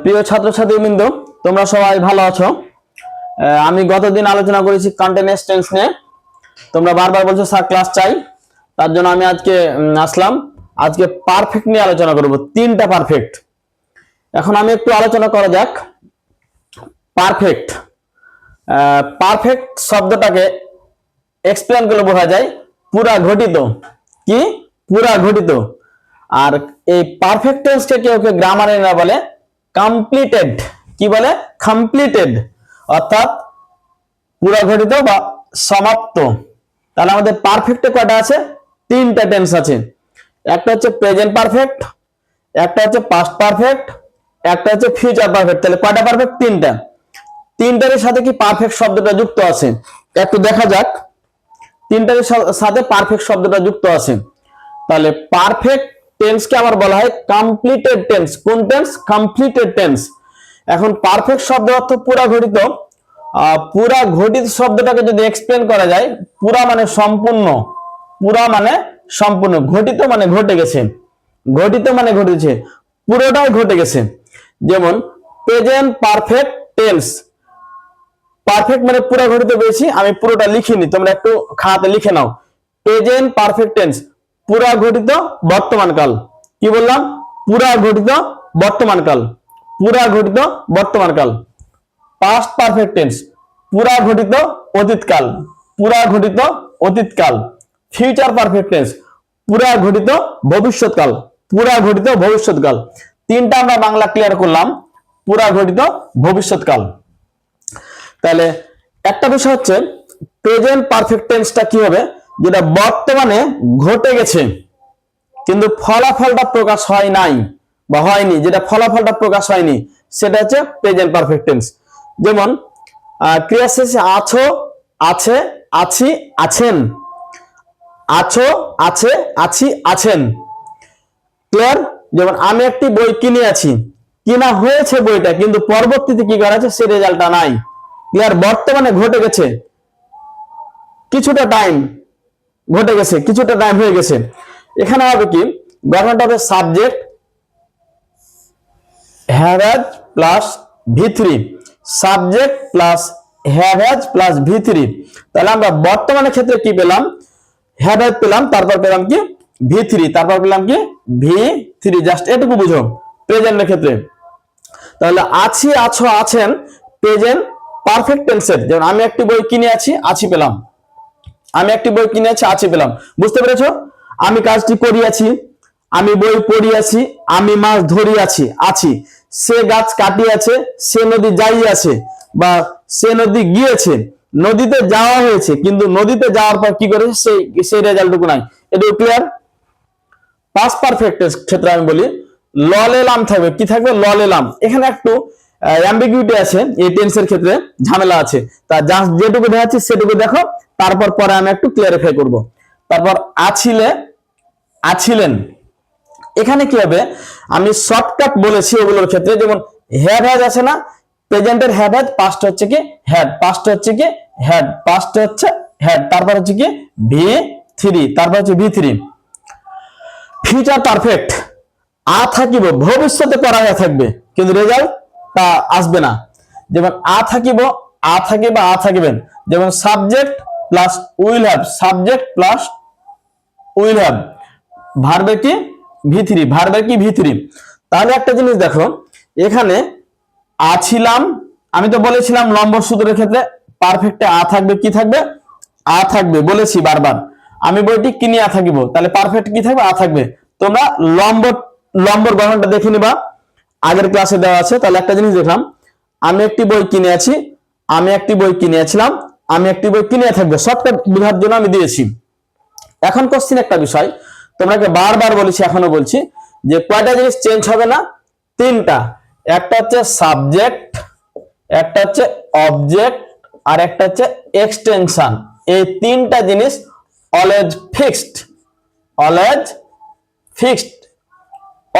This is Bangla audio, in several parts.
প্রিয় ছাত্রছাত্রীবৃন্দ, তোমরা সবাই ভালো আছো। আমি গতদিন আলোচনা করেছি কন্টিনিউয়াস টেন্স নিয়ে। তোমরা বারবার বলছো স্যার ক্লাস চাই, তার জন্য আমি আজকে আসলাম। আজকে পারফেক্ট নিয়ে আলোচনা করব, তিনটা পারফেক্ট। এখন আমি একটু আলোচনা করা যাক পারফেক্ট। পারফেক্ট শব্দটাকে এক্সপ্লেন করলে বোঝা যায় পুরা ঘটিত। কি? পুরা ঘটিত। আর এই পারফেক্ট টেন্সকে কেউ কেউ গ্রামারে বলে কমপ্লিটেড। কি বলে? কমপ্লিটেড, অর্থাৎ পুরা ঘটিত বা সমাপ্ত। তাহলে আমাদের পারফেক্টে কয়টা আছে? তিনটা টেন্স আছে। একটা হচ্ছে প্রেজেন্ট পারফেক্ট, একটা হচ্ছে পাস্ট পারফেক্ট, একটা হচ্ছে ফিউচার পারফেক্ট। তাহলে কয়টা পারফেক্ট? তিনটা। তিনটার সাথে কি পারফেক্ট শব্দটা যুক্ত আছে? একটু দেখা যাক। তিনটার সাথে পারফেক্ট শব্দটা যুক্ত আছে। তাহলে পারফেক্ট টেন্সকে আবার বলা হয় কমপ্লিটেড টেন্স। কোন টেন্স? Completed tense. এখন পারফেক্ট শব্দ অর্থ পুরা ঘটিত। পুরা ঘটিত শব্দটাকে যদি এক্সপ্লেন করা যায়, পুরা মানে সম্পূর্ণ, পুরা মানে সম্পূর্ণ, ঘটিত মানে ঘটে গেছে, ঘটিত মানে ঘটেছে, পুরোটাই ঘটে গেছে। যেমন প্রেজেন্ট পারফেক্ট টেন্স, পারফেক্ট মানে পুরা ঘটিত পেয়েছি, আমি পুরোটা লিখিনি, তোমরা একটু খাতাতে লিখে নাও। প্রেজেন্ট পারফেক্ট টেন্স পুরা ঘটিত বর্তমান কাল। কি বললাম? পুরা ঘটিত বর্তমান কাল, পুরা ঘটিত বর্তমান কাল। পাস্ট পারফেক্ট টেন্স পুরা ঘটিত অতীতকাল, পুরা ঘটিত অতীতকাল। ফিউচার পারফেক্ট টেন্স পুরা ঘটিত ভবিষ্যৎকাল, পুরা ঘটিত ভবিষ্যৎকাল। তিনটা আমরা বাংলা ক্লিয়ার করলাম, পুরা ঘটিত ভবিষ্যৎকাল। তাহলে একটা বিষয় হচ্ছে প্রেজেন্ট পারফেক্ট টেন্সটা কি হবে? যেটা বর্তমানে ঘটে গেছে কিন্তু ফলাফলটা প্রকাশ হয় নাই বা হয়নি, যেটা ফলাফলটা প্রকাশ হয়নি সেটা হচ্ছে প্রেজেন্ট পারফেক্ট টেন্স। যেমন ক্রিয়া শেষে আছো, আছে, আছি, আছেন। আছো, আছে, আছি, আছেন। ক্লিয়ার? যেমন আমি একটি বই কিনে আছি, কিনা হয়েছে বইটা, কিন্তু পরবর্তীতে কি করা আছে সে রেজাল্টটা নাই। ক্লিয়ার? বর্তমানে ঘটে গেছে, কিছুটা টাইম ঘটে গেছে, কিছুটা টাইম হয়ে গেছে। এখানে হবে কি? গঠনটা হবে subject have has plus V3, subject plus have has plus V3. তাহলে আমরা বর্তমানের ক্ষেত্রে কি পেলাম? হ্যাভ হ্যাজ পেলাম, তারপর পেলাম কি? ভি3, তারপর পেলাম কি? ভি3। জাস্ট এটুকু বুঝো প্রেজেন্টের ক্ষেত্রে। তাহলে আছি, আছো, আছেন প্রেজেন্ট পারফেক্ট টেন্সের। যেমন আমি একটি বই কিনে আছি, আছি পেলাম। আমি একটি বই কিনে আছি, আছি পেলাম। বুঝতে পেরেছো? আমি কাজটি করিয়াছি, আমি বই পড়িয়াছি, আমি মাছ ধরিয়াছি, আছি। সে গাছ কাটিয়াছে, সে নদী যাইয়াছে, বা সে নদী গিয়েছে, নদীতে যাওয়া হয়েছে কিন্তু নদীতে যাওয়ার পর কি করেছে সেই রেজাল্টটুকু নাই। এটা ক্লিয়ার? পাস্ট পারফেক্ট ক্ষেত্রে আমি বলি ললেলাম থাকবে। কি থাকবে? ললেলাম। এখানে একটু অ্যাম্বিগুইটি আছে, এই টেন্সের ক্ষেত্রে ঝামেলা আছে। তা জাস্ট যেটুকু দেখাচ্ছি সেটুকু দেখো, তারপর পরে আমি একটু ক্লিয়ারিফাই করব। তারপর আছিলে, আছিলেন। এখানে কি হবে? আমি শর্টকাট বলেছি ওগুলোর ক্ষেত্রে। যেমন হ্যাড হ্যাজ আছে না, প্রেজেন্টের হ্যাড হ্যাজ, পাস্ট হচ্ছে কি? হ্যাড, পাস্ট হচ্ছে কি? হ্যাড, পাস্ট হচ্ছে হ্যাড, তারপর হচ্ছে কি? ভি3, তারপর হচ্ছে ভি3। ফিউচার পারফেক্ট আ থাকিব, ভবিষ্যতে করা হয়ে থাকবে কিন্তু রেজাল্ট তা আসবে না। যেমন আ থাকিব, আ থাকিবে, আ থাকিবেন। যেমন subject plus will have, subject plus will have, ভার্বের কি? ভি3, ভার্বের কি? ভি3। তাহলে একটা জিনিস দেখো, এখানে আছিলাম, আমি তো বলেছিলাম নম্বর সূত্রের ক্ষেত্রে পারফেক্টে আ থাকবে। কি থাকবে? আ থাকবে, বলেছি বারবার। আমি বইটি কিনিয়া থাকিব, তাহলে পারফেক্ট কি থাকবে? আ থাকবে। তোমরা লম্বর গঠনটা দেখে নিবা, আগের ক্লাসে দেওয়া আছে। তাহলে একটা জিনিস দেখলাম, আমি একটি বই কিনে আছি, আমি একটি বই কিনেছিলাম, আমি একটি বই কিনে থাকবে। শর্টকাট বোঝার জন্য আমি দিয়েছি। এখন কোশ্চেন একটা বিষয় তোমাকে বারবার বলেছি, এখনো বলছি, যে কয়টা জিনিস চেঞ্জ হবে না? তিনটা। একটা হচ্ছে সাবজেক্ট, একটা হচ্ছে অবজেক্ট, আর একটা হচ্ছে এক্সটেনশন। এই তিনটা জিনিস always fixed, always fixed.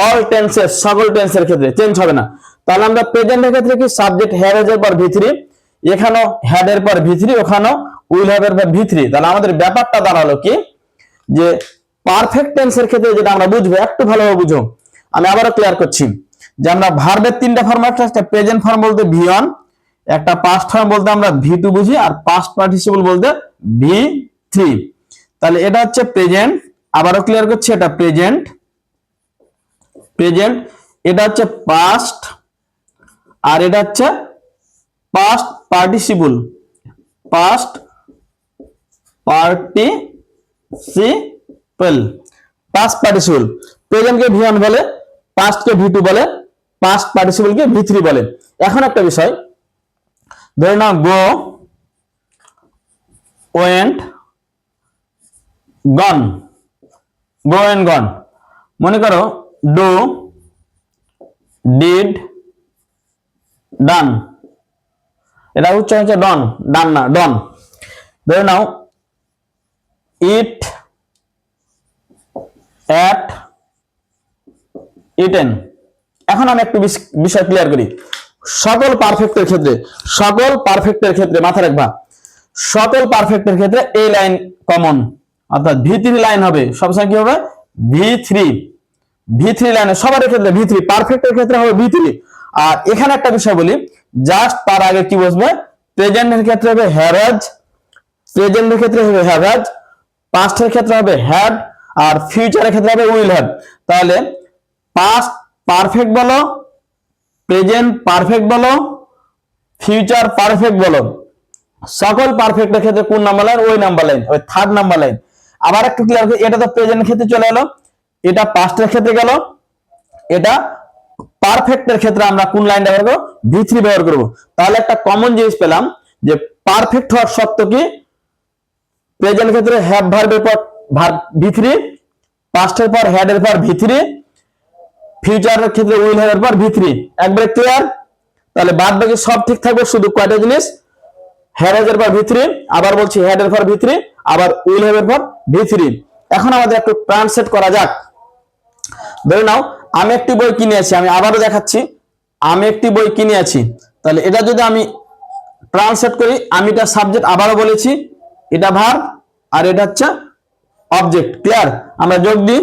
All টেন্সের, সকল টেন্সের ক্ষেত্রে চেঞ্জ হবে না। তাহলে আমরা প্রেজেন্টের ক্ষেত্রে কি? সাবজেক্ট হ্যাভ এর পর ভি3, এখানেও হ্যাড এর পর ভি3, ওখানেও উইল হ্যাভ এর পর ভি3। তাহলে আমাদের ব্যাপারটা দাঁড়ালো কি? যে পারফেক্ট টেন্সের ক্ষেত্রে যেটা আমরা বুঝবো, একটু ভালোভাবে বুঝো, আমি আবারও ক্লিয়ার করছি। যে আমরা ভার্বের তিনটা ফর্ম আছে, একটা প্রেজেন্ট ফর্ম বলতে ভি1, একটা পাস্ট ফর্ম বলতে আমরা ভি2 বুঝি, আর পাস্ট পার্টিসিপল বলতে ভি3। তাহলে এটা হচ্ছে প্রেজেন্ট, আবারও ক্লিয়ার করছি, এটা প্রেজেন্ট, প্রেজেন্ট, এটা হচ্ছে পাস্ট, আর এটা হচ্ছে past participle, past participle, past participle. প্রেজেন্টকে ভি1 বলে, পাস্টকে ভি2 বলে, পাস্ট পার্টিসিপলকে ভি3 বলে। এখন একটা বিষয়, ধরে নাও গো, ওয়েন্ট, গন, গো এন্ড গন। মনে করো ডু, ডিড, ডান, এটা উচ্চারণ হচ্ছে ডন, ডান না, ডন। ধরে নাও ইট, অ্যাট, ইটেন। এখন আমি একটু বিষয় ক্লিয়ার করি। সকল পারফেক্টের ক্ষেত্রে, সকল পারফেক্টের ক্ষেত্রে মাথা রাখবা, সকল পারফেক্টের ক্ষেত্রে এই লাইন কমন, অর্থাৎ ভি3 লাইন হবে সবসময়, কি হবে ভি3, ভি3 লাইনে সবার ক্ষেত্রে ভি3, পারফেক্টের ক্ষেত্রে হবে ভি3। আর এখানে একটা বিষয় বলি, জাস্ট তার আগে কি বসবে, প্রেজেন্টের ক্ষেত্রে হবে হ্যাভ, প্রেজেন্টের ক্ষেত্রে হবে হ্যাভ, পাস্টের ক্ষেত্রে হবে হ্যাড, আর ফিউচারের ক্ষেত্রে হবে উইল হ্যাভ। তাহলে পাস্ট পারফেক্ট বলো, প্রেজেন্ট পারফেক্ট বলো, ফিউচার পারফেক্ট বলো, সকল পারফেক্টের ক্ষেত্রে কোন নাম্বার লাইন, ওই নাম্বার লাইন, ওই থার্ড নাম্বার লাইন। আবার একটু ক্লিয়ার করি, এটা তো প্রেজেন্টের ক্ষেত্রে চলে এলো, এটা পাস্টের ক্ষেত্রে গেল, এটা পারফেক্টের ক্ষেত্রে আমরা কোন লাইন ব্যবহার করব, ভি3 ব্যবহার করব। তাহলে একটা কমন জিনিস পেলাম যে পারফেক্ট হওয়ার শর্ত কি, প্রেজেন্ট ক্ষেত্রে হ্যাভ ভার্বের পর ভার্ব ভি3, পাস্টের পর হ্যাড এর পর ভি3, ফিউচারের ক্ষেত্রে উইল হ্যাভ এর পর ভি3। একবারে ক্লিয়ার? তাহলে বাদ বাকি সব ঠিক থাকবে, শুধু কয়টা জিনিস, হ্যাড এর পর ভি3, আবার বলছি হ্যাড এর পর ভি3, আবার উইল হ্যাভ এর পর ভি3। এখন আমাদের একটু ট্রান্সলেট করা যাক। ধরে নাও আমি একটি বই কিনে আছি, আমি আবারও দেখাচ্ছি, আমি একটি বই কিনে আছি। তাহলে এটা যদি আমি ট্রান্সলেট করি, আমিটা সাবজেক্ট, আবারও বলেছি এটা ভার্ব, আর এটা হচ্ছে অবজেক্ট। ক্লিয়ার? আমরা যোগ দিই,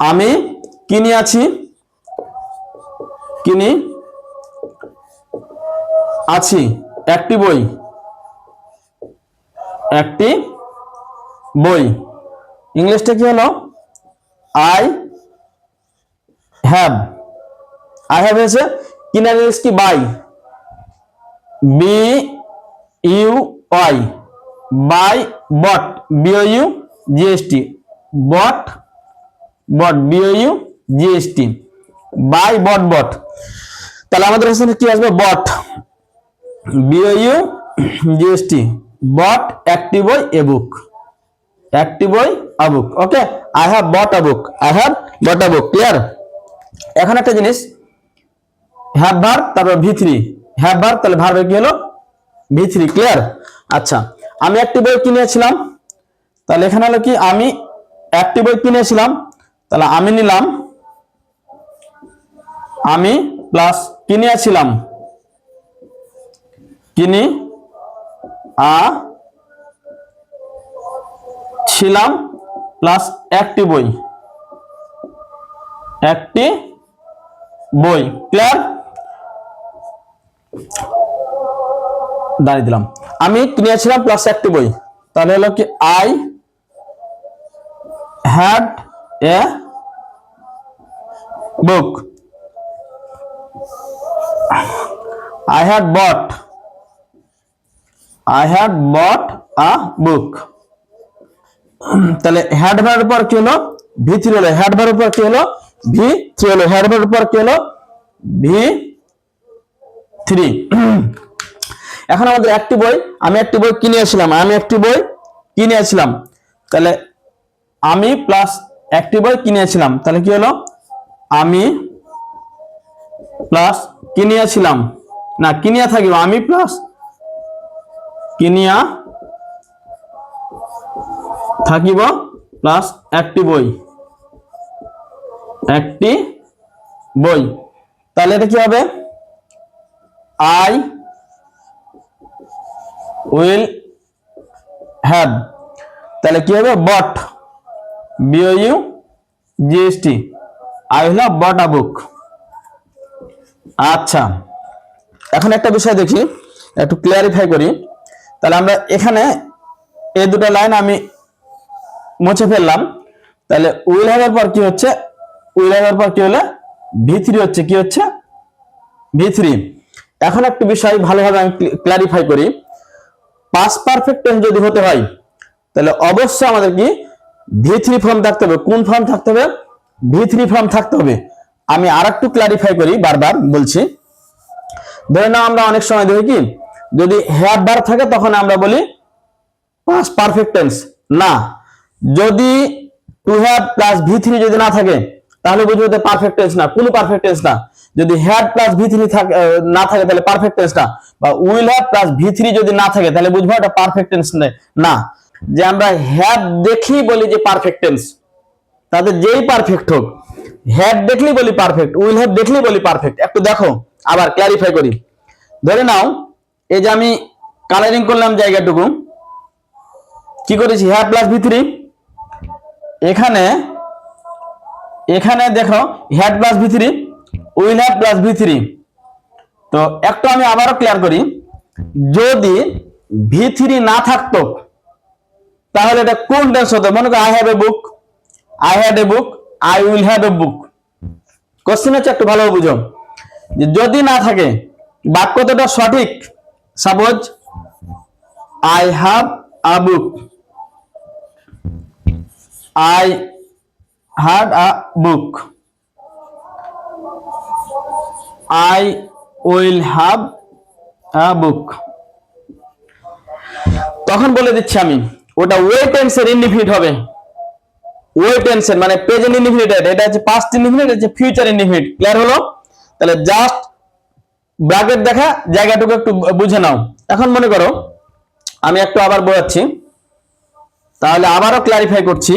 আমি কিনে আছি, কিনি আছি একটি বই, একটি বই। ইংলিশটা কি হলো, আই হ্যাভ, আই হ্যাভ এসে কিনার ইংলিশ কি, buy, B U Y, buy, bought, B O U G S T, bought, bought, B O U G S T, buy, bought, bought. তাহলে আমাদের এখানে কি আসবে, bought, B O U G S T, bought একটি বই, এ বুক, একটি বই, a book. Okay, I have bought a book, I have bought a book. Clear? এখন একটা জিনিস, হ্যাভ ভার্ব, তারপর ভি3, হ্যাভ ভার্ব, তাহলে ভার্বে কি হলো, ভি3। ক্লিয়ার? আচ্ছা, আমি একটি বই কিনেছিলাম, তাহলে এখানে হলো কি, আমি একটি বই কিনেছিলাম, তাহলে আমি নিলাম, আমি প্লাস কিনেছিলাম, কিনি আ ছিলাম, প্লাস একটি বই, একটি বই। ক্লিয়ার? দাঁড়িয়ে দিলাম, আমি কিনেছিলাম প্লাস একটি বই, তাহলে হলো কি, I had a book, I had bought, I had bought a book। তাহলে হ্যাড ভার্বের পর কি হলো, ভি3 হলো, হ্যাড ভার্বের পর কি হলো, ভি3 হলো, হ্যাড ভার্বের পর কি হলো, ভি3। এখন আমাদের একটি বই, আমি একটি বই কিনেছিলাম, আমি একটি বই কিনেছিলাম, তাহলে আমি প্লাস একটি বই কিনেছিলাম, তাহলে কি হলো, আমি প্লাস কিনিয়াছিলাম, না কিনিয়া থাকিব, আমি প্লাস কিনিয়া থাকিব, প্লাস একটি বই, একটি বই। তাহলে এটা কি হবে, আই উইল হ্যাভ, তাহলে কি হবে, bought, B O U G S T, I will have bought a book. আচ্ছা, এখন একটা বিষয় দেখি, একটু ক্লিয়ারিফাই করি। তাহলে আমরা এখানে এই দুটো লাইন আমি মুছে ফেললাম। তাহলে উইল হ্যাভ এর পর কি হচ্ছে, উইল হ্যাভ এর পর কি হলো, ভি3 হচ্ছে, কি হচ্ছে, ভি3। এখন একটা বিষয় ভালোভাবে আমি ক্লারিফাই করি। পাস্ট পারফেক্ট টেন্স যদি হতে হয় তাহলে অবশ্যই আমাদের কি ভি3 ফর্ম থাকতে হবে। কোন ফর্ম থাকতে হবে? ভি3 ফর্ম থাকতে হবে। আমি আর একটু ক্লারিফাই করি, বারবার বলছি। ধরে নাও আমরা অনেক সময় দেখি কি, যদি হ্যাভ ভার্ব থাকে তখন আমরা বলি পাস্ট পারফেক্ট টেন্স। না, যদি টু হ্যাভ প্লাস ভি3 যদি না থাকে তাহলে বুঝবো যে পারফেক্ট টেন্স না, কোনো পারফেক্ট টেন্স না। যদি হ্যাড প্লাস ভি3 না থাকে তাহলে পারফেক্ট টেন্স না, বা উইল হ্যাভ প্লাস ভি3 যদি না থাকে তাহলে বুঝবো এটা পারফেক্ট টেন্স না। যে আমরা হ্যাভ দেখি বলি যে পারফেক্ট টেন্স, তাদের যেই পারফেক্ট হোক, হ্যাড দেখলি বলি পারফেক্ট, উইল হ্যাভ দেখলি বলি পারফেক্ট। একটু দেখো, আবার ক্লারিফাই করি। ধরে নাও এই যে আমি কালারিং করলাম জায়গাটুকু, কি করেছি, হ্যাভ প্লাস ভি3। এখানে এখানে দেখো had plus V3, will have plus V3. তো একটু আমি আবারও ক্লিয়ার করি, যদি ভি3 না থাকতো তাহলে এটা কোন টেন্স হতো? মনে করো I have a book, I had a book, I will have a book. Question হচ্ছে একটু ভালো বুঝো, যে যদি না থাকে বাক্যটা সঠিক। Suppose I have a book, I had a book, I will have a book। তখন বলে দিচ্ছি আমি, ওটা ওয়ে টেন্সের ইনডিফিনিট হবে। ওয়ে টেন্সের মানে প্রেজেন্ট ইনডিফিনিট, এটা হচ্ছে পাস্ট ইনডিফিনিট, এটা হচ্ছে ফিউচার ইনডিফিনিট। ক্লিয়ার হলো? তাহলে জাস্ট ব্র্যাকেট দেখা জায়গাটুকু একটু বুঝে নাও। এখন মনে করো আমি একটু আবার বোঝাচ্ছি, তাহলে আবারও ক্লারিফাই করছি।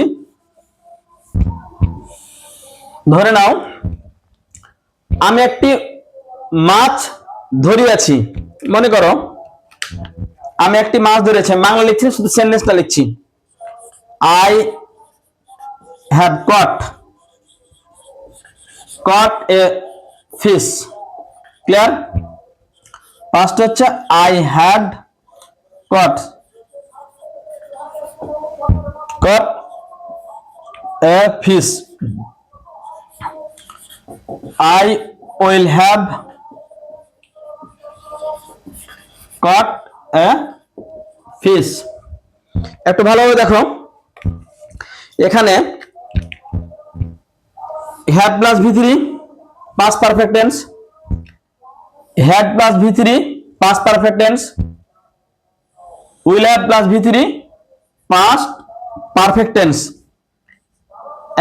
ধরে নাও আমি একটি মাছ ধরিয়াছি। মনে করো আমি একটি মাছ ধরেছি, বাংলা লিখছি, শুধু সেন্টেন্সটা লিখছি। I have caught a fish. Clear? First হচ্ছে I had caught a fish, I will have caught a fish। একটু ভালোভাবে দেখো, এখানে have plus v3 past perfect tense, had plus v3 past perfect tense, will have plus v3 past perfect tense।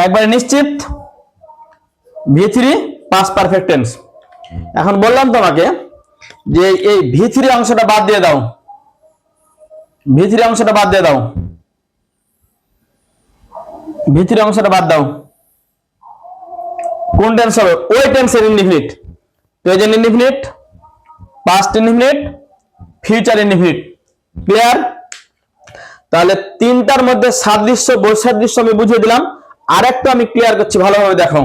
একবারে নিশ্চিত ভি3 পাস্ট পারফেক্ট টেন্স। এখন বললাম তোমাকে যে এই ভি3 অংশটা বাদ দিয়ে দাও, ভি3 অংশটা বাদ দিয়ে দাও, ভি3 অংশটা বাদ দাও। কোন টেন্স হবে? ওই টেন্সের indefinite, present indefinite, past indefinite, future indefinite. Clear? তাহলে তিনটার মধ্যে সাদৃশ্য বৈসাদৃশ্য আমি বুঝিয়ে দিলাম। আরেকটা আমি ক্লিয়ার করছি, ভালোভাবে দেখো।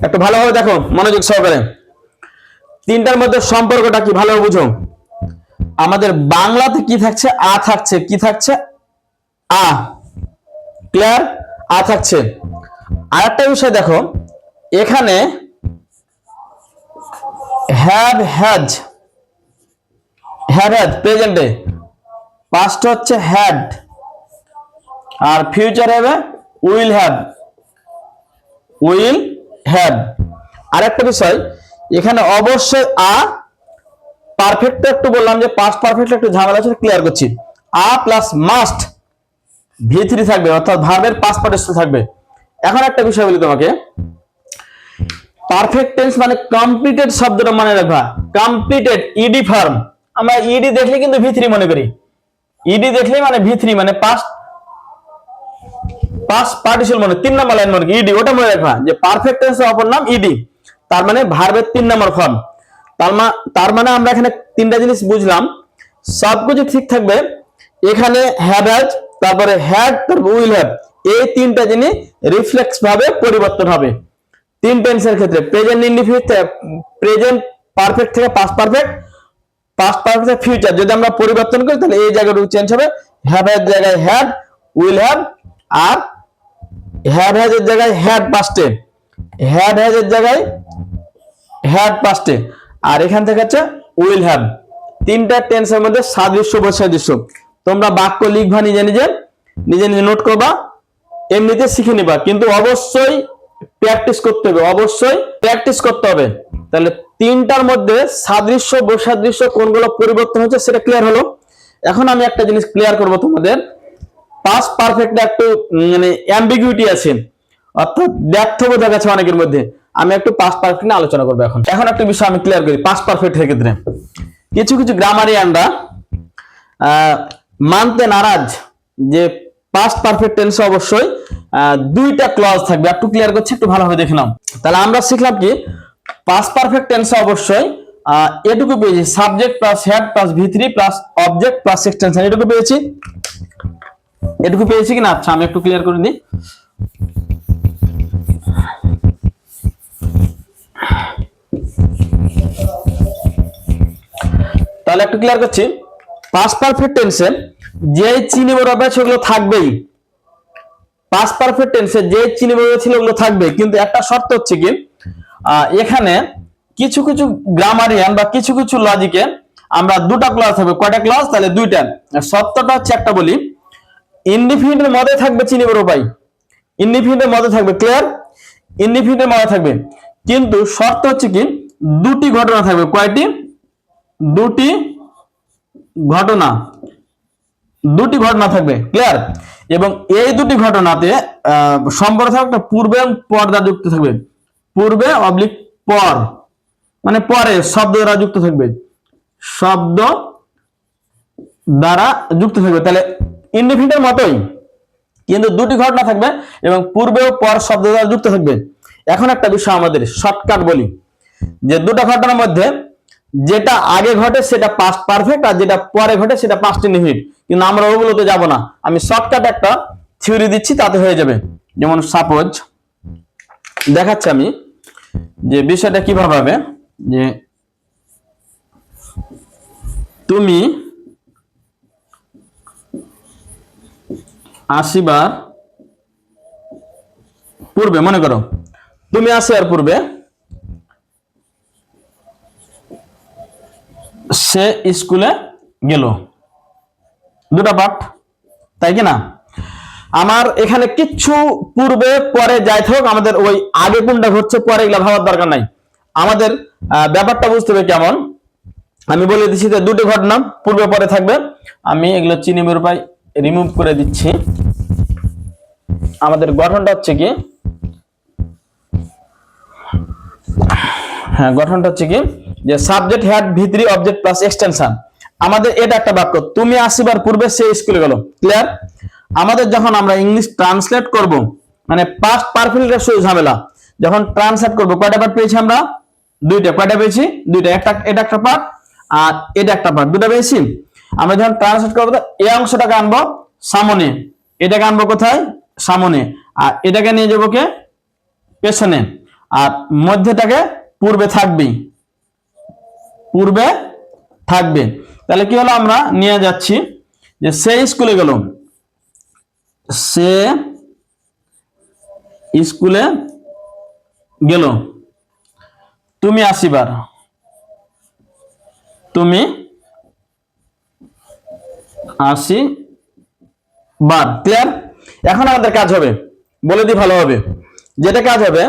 একটু ভালোভাবে দেখো, মনোযোগ সহকারে। তিনটার মধ্যে সম্পর্কটা কি ভালোভাবে বুঝো। আমাদের বাংলাতে কি থাকছে? আ থাকছে। কি থাকছে? আ। ক্লিয়ার? আ থাকছে। আরেকটা বিষয় দেখো, এখানে হ্যাভ হ্যাজ, হ্যাভ হ্যাজ প্রেজেন্টে, পাস্ট হচ্ছে হ্যাড, আর ফিউচার হবে উইল হ্যাভ, উইল হ্যাভ। আরেকটা বিষয়, এখানে অবশ্যই আ পারফেক্ট, একটু বললাম যে পাস্ট পারফেক্ট একটু ঝামেলা আছে, ক্লিয়ার করছি। আ প্লাস মাস্ট ভি3 থাকবে, অর্থাৎ ভার্বের পাস্ট পার্টিসিপল থাকবে। এখন একটা বিষয় বলি তোমাকে, পারফেক্ট টেন্স মানে কমপ্লিটেড শব্দটা মনে রাখবা। কমপ্লিটেড ইডি ফর্ম, আমরা ইডি দেখলে কিন্তু ভি3 মনে করি। ইডি দেখলেই মানে ভি3 মানে পাস্ট পার্টিসিপল মানে 3 নম্বর লাইন মনে ইডি, ওটা মনে রাখবা যে পারফেক্ট টেন্সের অপর নাম ইডি, তার মানে ভার্বের 3 নম্বর ফর্ম। তার মানে আমরা এখানে তিনটা জিনিস বুঝলাম, সবকিছু ঠিক থাকবে, এখানে হ্যাভ হ্যাজ, তারপরে হ্যাড, তারপর উইল হ্যাভ, এই তিনটা জিনিস রিফ্লেক্স ভাবে পরিবর্তন হবে তিন টেন্সের ক্ষেত্রে। প্রেজেন্ট ইনডিফিনিট, প্রেজেন্ট পারফেক্ট থেকে পাস্ট পারফেক্ট, পাস্ট পারফেক্ট থেকে ফিউচার যদি আমরা পরিবর্তন করি তাহলে এই জায়গাটুকু চেঞ্জ হবে, হ্যাভ এর জায়গায় হ্যাড, উইল হ্যাভ, আর হ্যাভ হ্যাজ এর জায়গায় হ্যাড পাস্টে, হ্যাড হ্যাজ এর জায়গায় হ্যাড পাস্টে, আর এখান থেকে হচ্ছে উইল হ্যাভ। তিনটা টেন্সের মধ্যে সাদৃশ্য বৈসাদৃশ্য। তোমরা বাক্য লিখবা, নিজে নিজে নোট করবা, এমনিতে শিখে নিবা, কিন্তু অবশ্যই প্র্যাকটিস করতে হবে, অবশ্যই প্র্যাকটিস করতে হবে। তাহলে তিনটার মধ্যে সাদৃশ্য বৈসাদৃশ্য কোনগুলো পরিবর্তন হচ্ছে সেটা ক্লিয়ার হলো। এখন আমি একটা জিনিস ক্লিয়ার করব তোমাদের, পাস্ট পারফেক্টে একটু মানে অ্যাম্বিগুইটি আছে, অর্থাৎ ব্যর্থবোধক আছে অনেকের মধ্যে। আমি একটু পাস্ট পারফেক্ট নিয়ে আলোচনা করবো। এখন একটা বিষয় আমি ক্লিয়ার করি পাস্ট পারফেক্টের ক্ষেত্রে। কিছু কিছু গ্রামারিয়ানরা মানতে নারাজ যে পাস্ট পারফেক্ট টেন্সে অবশ্যই দুইটা ক্লজ থাকবে। একটু ক্লিয়ার করছি, একটু ভালোভাবে দেখে নাও। তাহলে আমরা শিখলাম কি, পাস্ট পারফেক্ট টেন্সে অবশ্যই এটুকু পেয়েছি, সাবজেক্ট প্লাস হ্যাড প্লাস ভি3 প্লাস অবজেক্ট প্লাস এক্সটেনশন, এটুকু পেয়েছি। এটুকু পেয়েছি কিনা? আচ্ছা আমি একটু ক্লিয়ার করে দিই। তাহলে একটু ক্লিয়ার করছি, পাস্ট পারফেক্ট টেন্সে যে চিহ্ন বরাবর আছে ওগুলো থাকবেই, পাস্ট পারফেক্ট টেন্সে যে চিহ্ন বরাবর ছিল ওগুলো থাকবে, কিন্তু একটা শর্ত হচ্ছে কি, এখানে কিছু কিছু গ্রামারিয়ান বা কিছু কিছু লজিকে আমরা দুটা ক্লজ থাকবে। কয়টা ক্লজ? তাহলে দুইটা। শর্তটা হচ্ছে একটা বলি, ইনডিফিনিটের মধ্যে থাকবে চিহ্ন বরাবর, ইনডিফিনিটের মধ্যে থাকবে, ক্লিয়ার? ইনডিফিনিটের মধ্যে থাকবে, কিন্তু শর্ত হচ্ছে কি দুটি ঘটনা থাকবে। কয়টি? দুটি ঘটনা, দুটি ঘটনা থাকবে, ক্লিয়ার? এবং এই দুটি ঘটনাতে সম্পর্ক থাকবে পূর্বে এবং পর দ্বারা যুক্ত থাকবে, পূর্বে অবলিক পর, মানে পরে শব্দ দ্বারা যুক্ত থাকবে, শব্দ দ্বারা যুক্ত থাকবে। তাহলে ইনডিফিনিটের মতোই, কিন্তু দুটি ঘটনা থাকবে এবং পূর্বে ও পর শব্দ দ্বারা যুক্ত থাকবে। এখন একটা বিষয় আমাদের শর্টকাট বলি, যে দুটো ঘটনার মধ্যে যেটা আগে ঘটে সেটা পাস্ট পারফেক্ট, আর যেটা পরে ঘটে সেটা পাস্ট ইনডিফিনিট। কিন্তু আমরা ওগুলোতে যাব না, আমি শর্টকাট একটা থিওরি দিচ্ছি, তাতে হয়ে যাবে। যেমন সাপোজ দেখাচ্ছি আমি যে বিষয়টা কিভাবে হবে, যে তুমি আসিবার পূর্বে, মনে করো তুমি আসিবার পূর্বে সে স্কুলে গেল, দুটা পাঠ, তাই কি না? আমার এখানে কিচ্ছু পূর্বে পরে যাই হোক, আমাদের ওই আগে কোনটা ঘটছে পরে এগুলা ভাবার দরকার নাই। আমাদের ব্যাপারটা বুঝতে হবে কেমন, আমি বলে দিচ্ছি যে দুটো ঘটনা পূর্বে পরে থাকবে। আমি এগুলো চিনি রূপায় রিমুভ করে দিচ্ছি। আমাদের গঠনটা হচ্ছে কি, হ্যাঁ গঠনটা হচ্ছে কি, যে সাবজেক্ট হ্যাড ভি3 অবজেক্ট প্লাস এক্সটেনশন। আমাদের এটা একটা বাক্য, তুমি আসিবার পূর্বে সে স্কুলে গেল, ক্লিয়ার? আমাদের যখন আমরা ইংলিশ ট্রান্সলেট করব, মানে পাস্ট পারফেক্টের শুধু ঝামেলা, যখন ট্রান্সলেট করব কয়টা পার্ট পেয়েছি আমরা? দুইটা। কয়টা পেয়েছি? দুইটা। একটা, এটা একটা পার্ট আর এটা একটা পার্ট, দুটো পেয়েছি। আমরা যখন ট্রান্সলেট করবো এই অংশটাকে আনবো সামনে, এটাকে আনবো কোথায়? সামনে, আর এটাকে নিয়ে যাবো কে? পেছনে, আর মধ্যেটাকে পূর্বে থাকবেই, পূর্বে থাকবে। তাহলে কি হলো, আমরা নিয়ে যাচ্ছি যে সে স্কুলে গেল, সে স্কুলে গেল, তুমি আসিবার, তুমি আসিবার, ক্লিয়ার? এখন আমাদের কাজ হবে, বলে দিই ভালো হবে, যেটা কাজ হবে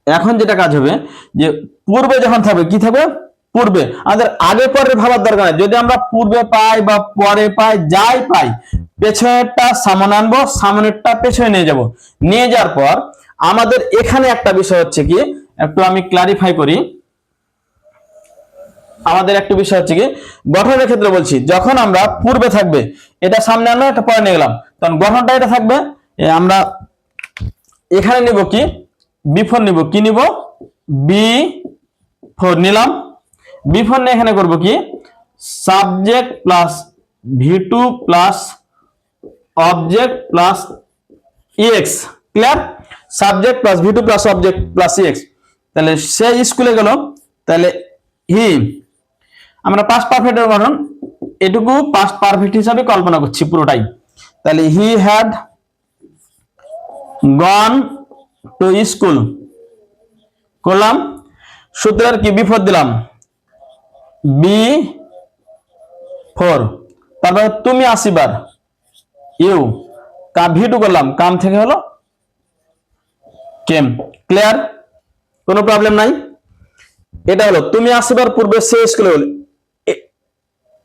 এখন, যেটা কাজ হবে যে পূর্বে যখন থাকবে, কি থাকবে? পূর্বে। আমাদের আগে পরে ভাবার দরকার নেই, যদি আমরা পূর্বে পাই বা পরে পাই, যাই পাই, পেছনেরটা সামনে আনবো, সামনেরটা পেছনে নিয়ে যাব। নিয়ে যাওয়ার পর আমাদের এখানে একটা বিষয় হচ্ছে কি, একটু আমি ক্লারিফাই করি। আমাদের একটা বিষয় হচ্ছে কি, গঠনের ক্ষেত্রে বলছি, যখন আমরা পূর্বে থাকবে, এটা সামনে আনলাম, এটা পরে নিয়ে গেলাম, তখন গঠনটা এটা থাকবে। আমরা এখানে নিব কি? বিফোর নিব, কি নিব? বি ফোর নিলাম, বি4 নিয়ে এখানে করব কি subject plus V two plus object plus E X. Clear? Subject plus V two plus object plus EX. তাহলে সে স্কুলে গেল, তাহলে হি, আমরা পাস্ট পারফেক্টের গঠন এটুকু পাস্ট পারফেক্ট হিসাবে কল্পনা করছি পুরোটাই। তাহলে he had gone to school করলাম, সূত্রের কি বি4 দিলাম, বি4, তারপর তুমি আসিবার ইউ, ভি2 করলাম, কাম থেকে হলো কেম। ক্লিয়ার? কোনো প্রবলেম নাই। এটা হলো তুমি আসিবার পূর্বে সে স্কুলে হলো,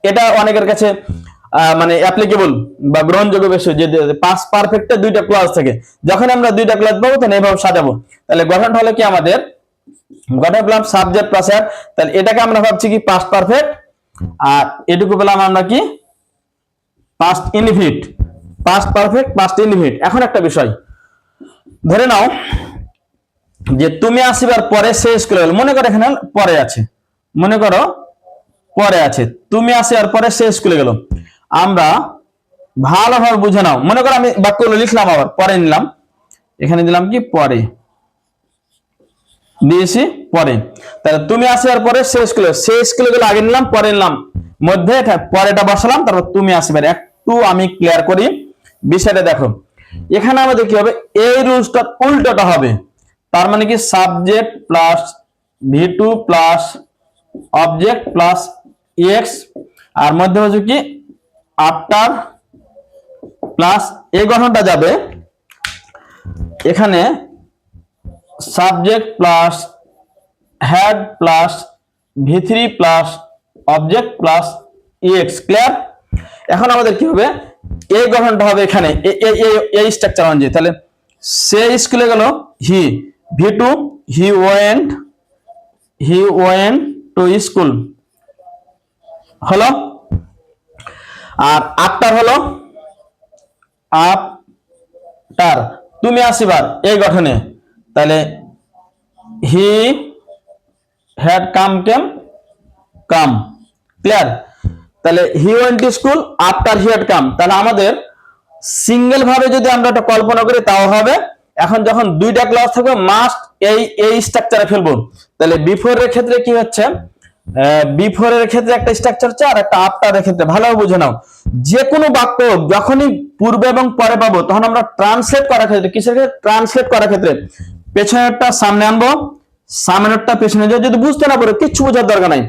এটা অনেকের কাছে মানে অ্যাপ্লিকেবল বা গ্রহণযোগ্য বিষয় যে পাস্ট পারফেক্টে দুইটা ক্লজ থাকে, যখন আমরা দুইটা ক্লজ পাবো তখন এইভাবে সাজাবো। তাহলে গঠন হলো কি আমাদের, গঠন পেলাম সাবজেক্ট প্লাস হ্যাড, তাহলে এটাকে আমরা ভাবছি কি পাস্ট পারফেক্ট, আর এটুকু পেলাম আমরা কি past indefinite. Past perfect past indefinite. এখন একটা বিষয় ধরে নাও যে তুমি আসিবার পরে সে স্কুলে গেল, মনে করো এখানে পরে আছে, মনে করো পরে আছে, তুমি আসিবার পরে সে স্কুলে গেল। আমরা ভালোভাবে বুঝে নাও, মনে করো আমি বাক্যগুলো লিখলাম আবার পরে নিলাম, এখানে দিলাম কি পরে দিয়েছি পরে, তাহলে তুমি আসিবার পরে সে স্কুলে গেল আগে নিলাম, পরে নিলাম, মধ্যে পরেটা বসালাম, তারপর তুমি আসিবার। একটু আমি ক্লিয়ার করি বিষয়টা। দেখো এখানে আমাদের কি হবে, এই রুলসটার উল্টোটা হবে। তার মানে কি subject plus V two plus object plus E X, আর মধ্যে হচ্ছে কি আফটার প্লাস, এই গঠনটা যাবে এখানে সাবজেক্ট প্লাস হ্যাড প্লাস ভি3 plus object plus E X. Clear? এখন আমাদের কি হবে, এই গঠনটা হবে এখানে এই স্ট্রাকচার অনুযায়ী। তাহলে সে স্কুলে গেল, he, V two he went to school হলো, আর আফটার হলো আফটার তুমি আসিবার এই গঠনে, তাহলে হি হ্যাড কাম ক্লিয়ার? তাহলে he went to school after he had come. তাহলে আমাদের সিঙ্গেল ভাবে যদি আমরা এটা কল্পনা করি তাও হবে। এখন যখন দুইটা ক্লজ থাকবে মাস্ট এই স্ট্রাকচারে ফেলবো। তাহলে বিফোর এর ক্ষেত্রে কি হচ্ছে, বিফোর এর ক্ষেত্রে একটা স্ট্রাকচার হচ্ছে, আর একটা আফটার এর ক্ষেত্রে। ভালোভাবে বুঝে নাও, যে কোনো বাক্য যখনই পূর্বে এবং পরে পাবো তখন আমরা ট্রান্সলেট করার ক্ষেত্রে, কিসের ক্ষেত্রে, ট্রান্সলেট করার ক্ষেত্রে পেছনেরটা সামনে আনবো, সামনেরটা পেছনে যাও। যদি বুঝতে না পারো কিচ্ছু বোঝার দরকার নাই,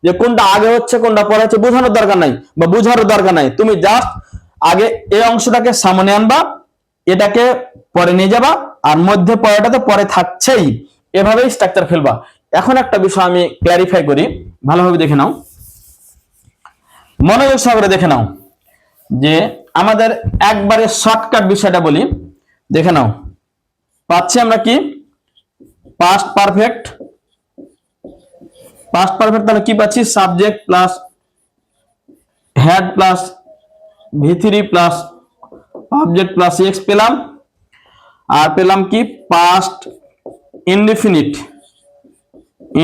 যে কোনটা আগে হচ্ছে কোনটা পরে হচ্ছে বোঝানোর দরকার নাই বা বুঝারও দরকার নাই। তুমি জাস্ট আগে এই অংশটাকে সামনে আনবা, এটাকে পরে নিয়ে যাবা, আর মধ্যে পরেটা তো পরে থাকছেই, এভাবেই স্ট্রাকচার ফেলবা। এখন একটা বিষয় আমি ক্ল্যারিফাই করি, ভালোভাবে দেখে নাও, মনোযোগ সহকারে দেখে নাও, যে আমাদের একবারে শর্টকাট বিষয়টা বলি, দেখে নাও। পাচ্ছি আমরা কি পাস্ট পারফেক্ট, তাহলে কি পাচ্ছি, সাবজেক্ট প্লাস হ্যাড প্লাস ভি3 প্লাস অবজেক্ট প্লাস এক্স পেলাম, আর পেলাম কি পাস্ট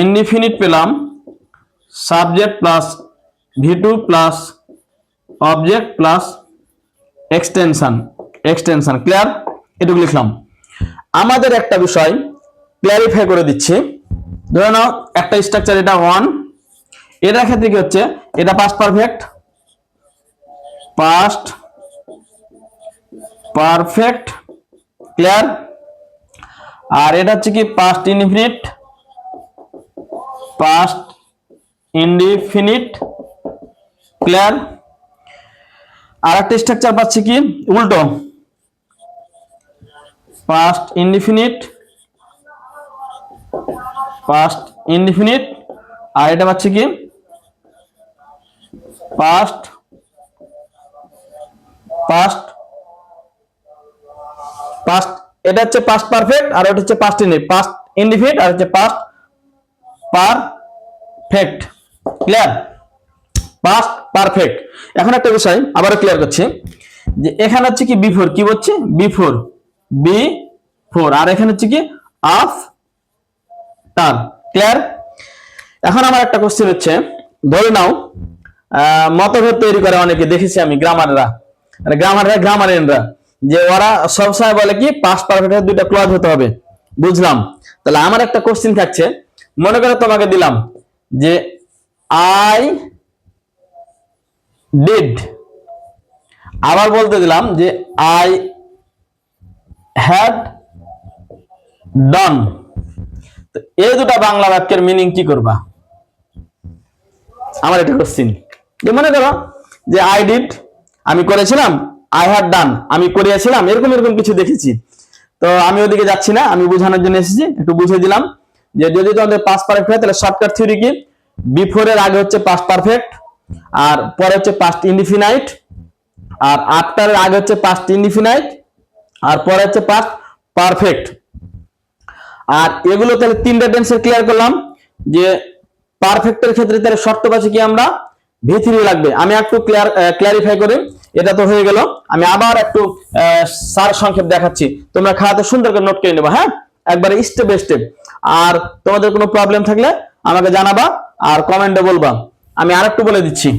ইনডিফিনিট পেলাম, subject plus V two plus object plus extension. Clear? এটুকু লিখলাম। আমাদের একটা বিষয় ক্লারিফাই করে দিচ্ছি, ধরে নাও একটা স্ট্রাকচার এটা 1, এটার ক্ষেত্রে কি হচ্ছে, এটা পাস্ট পারফেক্ট ক্লিয়ার, আর এটা হচ্ছে কি পাস্ট ইনডিফিনিট ক্লিয়ার। আর একটা স্ট্রাকচার পাচ্ছি কি উল্টো, পাস্ট ইনডিফিনিট, আর এটা পাচ্ছি কি পাস্ট এটা হচ্ছে পাস্ট পারফেক্ট, আর এটা হচ্ছে পাস্ট ইনডিফিনিট, আর হচ্ছে past perfect clear, past perfect. এখন একটা বিষয় আবারও ক্লিয়ার করছি, যে এখানে হচ্ছে কি বিফোর, কি বলছে বিফোর, আর এখানে হচ্ছে কি আফটার ক্লিয়ার। এখন আমার একটা কোশ্চেন হচ্ছে, ধরে নাও মতভেদ তৈরি করে অনেকে, দেখেছি আমি গ্রামারিয়ানরা, যে ওরা সবসময় বলে কি পাস্ট পারফেক্টের দুইটা ক্লজ হতে হবে। বুঝলাম। তাহলে আমার একটা কোশ্চেন থাকছে, মনে করো তোমাকে দিলাম যে আই ডিড, আবার বলতে দিলাম যে আই হ্যাড ডন। তো এই দুটা বাংলা বাক্যের মিনিং কি করবা? আমার একটা কোশ্চেন, যে মনে করো যে আই ডিড আমি করেছিলাম, আই হ্যাড ডান আমি করিয়েছিলাম, এরকম এরকম কিছু দেখেছি। তো আমি ওদিকে যাচ্ছি না, আমি বোঝানোর জন্য এসেছি, একটু বুঝিয়ে দিলাম যে যদি তোমাদের পাস্ট পারফেক্ট হয় তাহলে শর্টকাট থিওরি কি, বিফোর এর আগে হচ্ছে পাস্ট পারফেক্ট, আর পরে হচ্ছে পাস্ট ইনডিফিনাইট, আর আফটার এর আগে হচ্ছে পাস্ট ইনডিফিনাইট, আর পরে হচ্ছে পাস্ট পারফেক্ট। আর এগুলো তাহলে তিনটা টেন্সের ক্লিয়ার করলাম। যে পারফেক্টের ক্ষেত্রে তাহলে শর্তবাচী কি আমরা V3 লাগবে। আমি একটু ক্লিয়ারিফাই করি, এটা তো হয়ে গেল। আমি আবার একটু সার সংক্ষেপ দেখাচ্ছি, তোমরা খাতাতে সুন্দর করে নোট করে নেবা, হ্যাঁ, একবারে স্টেপ বাই স্টেপ। আর তোমাদের কোনো প্রবলেম থাকলে আমাকে জানাবা আর কমেন্টে বলবা। আমি আরেকটু বলে দিচ্ছি,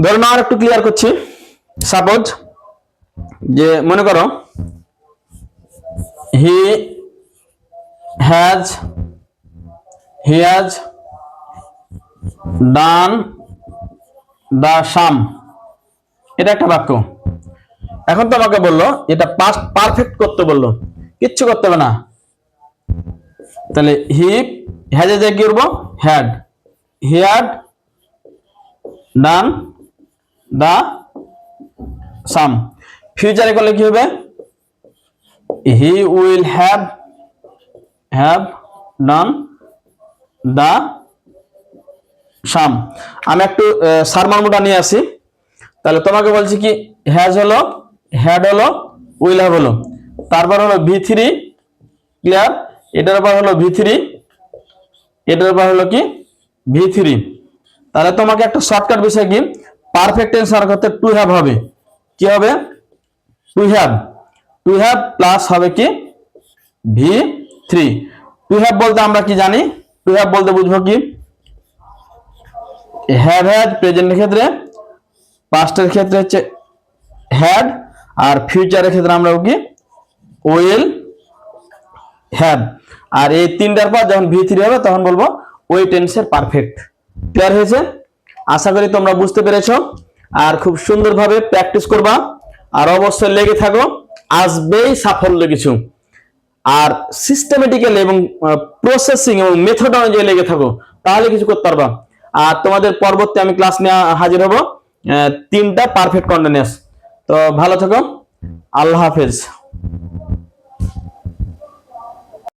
ধরুন আর একটু ক্লিয়ার করছি। সাপোজ যে মনে করো হি হ্যাজ ডান দা সাম, এটা একটা বাক্য। এখন তোমাকে বললো এটা পাস্ট পারফেক্ট করতে, বললো কিচ্ছু করতে হবে না। তাহলে হি হ্যাজ এ কি করবো, হ্যাড ডান দা সাম। ফিউচারে করলে কি হবে, হি উইল হ্যাভ ডান দা সাম। আমি একটু সারমর্মটা নিয়ে আসি। তাহলে তোমাকে বলছি কি হ্যাজ হলো, হ্যাড হলো, উইল হ্যাভ হলো, তারপর হলো V3 ক্লিয়ার, এটার উপর হলো V3, এটার উপর হলো কি V3। তাহলে তোমাকে একটা শর্টকাট বিষয় কি, পারফেক্ট টেন্স আর করতে টু হ্যাভ হবে। কি হবে, টু হ্যাভ প্লাস হবে কি V3। টু হ্যাভ বলতে আমরা কি জানি, টু হ্যাভ বলতে বুঝবো কি হ্যাভ হ্যাড প্রেজেন্টের ক্ষেত্রে, পাস্টের ক্ষেত্রে হচ্ছে হ্যাড, আর ফিউচারের ক্ষেত্রে আমরা কি উইল হ্যাভ। আর এই তিনটার পর যখন V3 হবে তখন বলবো ওই টেন্সের পারফেক্ট। ক্লিয়ার হয়েছে? আশা করি তোমরা বুঝতে পেরেছো। আর খুব সুন্দরভাবে প্র্যাকটিস করবা, আর অবশ্যই লেগে থাকো, আসবেই সাফল্য কিছু। আর সিস্টেমেটিক্যালি এবং প্রসেসিং এবং মেথড অনুযায়ী লেগে থাকো, তাহলে কিছু করতে পারবা। আর তোমাদের পরবর্তী আমি ক্লাস নিয়ে হাজির হব, তিনটা পারফেক্ট কন্টিনিউয়াস। তো ভালো থাকো, আল্লাহ হাফেজ।